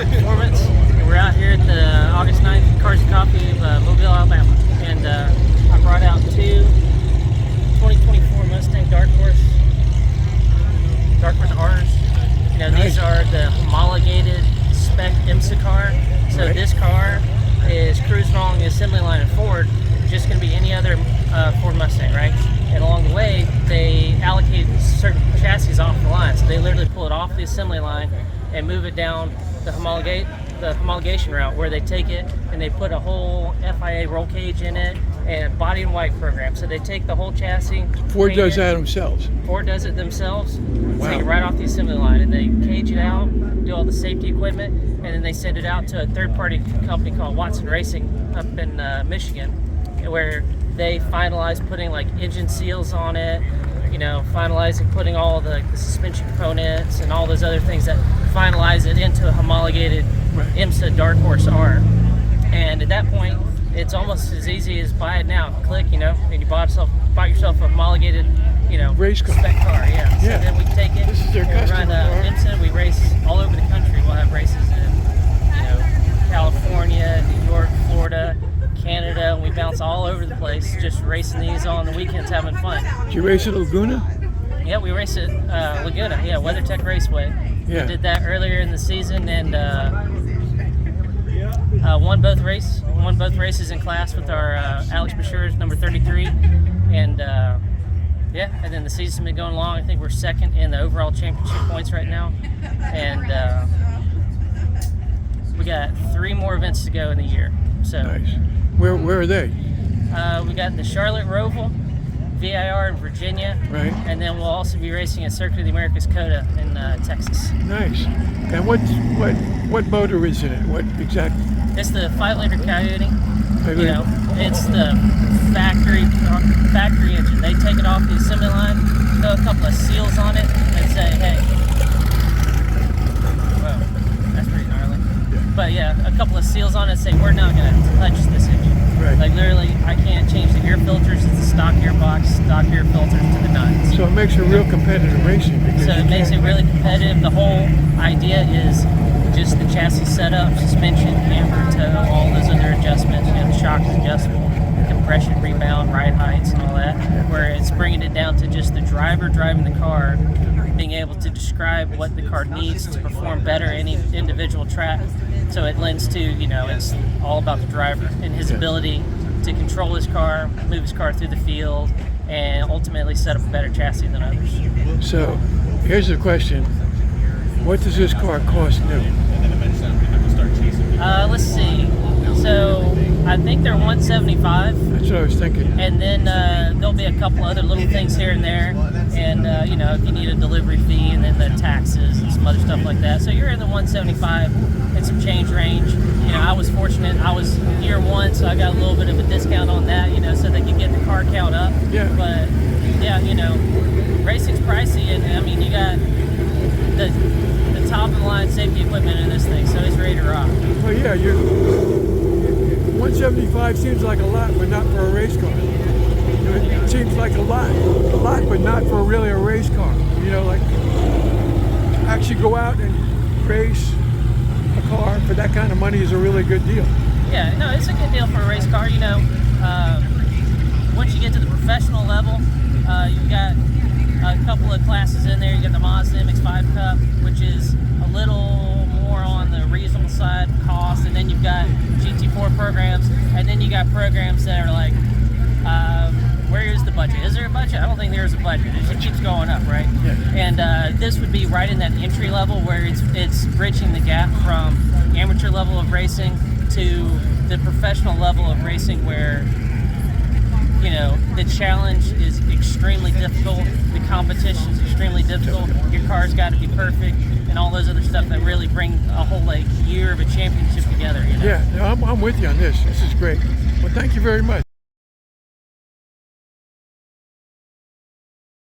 Smart Performance. We're out here at the August 9th Cars and Coffee of Mobile, Alabama. And I brought out two 2024 Mustang Dark Horse Rs. You know, these are the homologated spec IMSA car. So this car is cruising along the assembly line at Ford, just going to be any other Ford Mustang, right? And along the way, they allocate certain chassis off the line. So they literally pull it off the assembly line and move it down the homologation route, where they take it and they put a whole FIA roll cage in it and body and white program. So they take the whole chassis. Ford does that themselves. Ford does it themselves. Wow. Take it right off the assembly line, and they cage it out, do all the safety equipment, and then they send it out to a third-party company called Watson Racing up in Michigan, where they finalize putting like engine seals on it, you know, finalizing putting all the suspension components and all those other things that finalize it into a homologated IMSA Dark Horse R. And at that point, it's almost as easy as buy it now, click, you know, and you bought yourself a homologated, you know, race car. Spec car, yeah. So then we take it, this is their we custom run IMSA, we race all over the country. We'll have races in, you know, California, New York, Florida, Canada, and we bounce all over the place, just racing these on the weekends, having fun. Did you race at Laguna? Yeah, we race at Laguna, yeah, WeatherTech Raceway. Yeah. We did that earlier in the season, and won both races in class with our Alex Bashir's number 33, and yeah, and then the season's been going along. I think we're second in the overall championship points right now, and we got 3 more events to go in the year. So nice. Where are they? We got the Charlotte Roval, VIR in Virginia, right, and then we'll also be racing at Circuit of the Americas COTA in Texas. Nice. And what motor is in it? What exactly? It's the 5-liter Coyote. You know, it's the factory engine. They take it off the assembly line, throw a couple of seals on it, and say, hey, whoa, that's pretty gnarly. Yeah. But yeah, a couple of seals on it, and say, we're not going to touch this engine. Right. Like literally, I can't change the air filters. It's a stock gearbox, stock air filters to the nuts. So it makes it real competitive racing. So it makes it really competitive. The whole idea is just the chassis setup, suspension, camber, tow, all those other adjustments. You know, the shock is adjustable, compression, rebound, ride heights, and all that. Where it's bringing it down to just the driver driving the car, being able to describe what the car needs to perform better any individual track. So it lends to, you know, it's all about the driver and his ability to control his car, move his car through the field, and ultimately set up a better chassis than others. So here's the question. What does this car cost new? Let's see. So I think they're $175. That's what I was thinking. And then there'll be a couple other little things here and there. And, you know, if you need a delivery fee and then the taxes and some other stuff like that. So you're in the $175 and some change range. You know, I was fortunate. I was year one, so I got a little bit of a discount on that, you know, so they could get the car count up. Yeah. But, yeah, you know, racing's pricey. And, I mean, you got the top of the line safety equipment in this thing, so it's ready to rock. Well, yeah, 175 seems like a lot, but not for a race car. It seems like a lot, but not for really a race car. You know, like actually go out and race a car for that kind of money is a really good deal. Yeah, no, it's a good deal for a race car. You know, once you get to the professional level, you've got a couple of classes in there. You got the Mazda MX-5 Cup, which is a little more on the reasonable side cost, and then you've got GT4 programs, and then you got programs that are like, where is the budget? Is there a budget? I don't think there's a budget. It just keeps going up, right? Yeah. And this would be right in that entry level where it's bridging the gap from amateur level of racing to the professional level of racing, where, you know, the challenge is extremely difficult, the competition is extremely difficult, your car's got to be perfect, and all those other stuff that really bring a whole like year of a championship together. You know? Yeah, no, I'm with you on this. This is great. Well, thank you very much.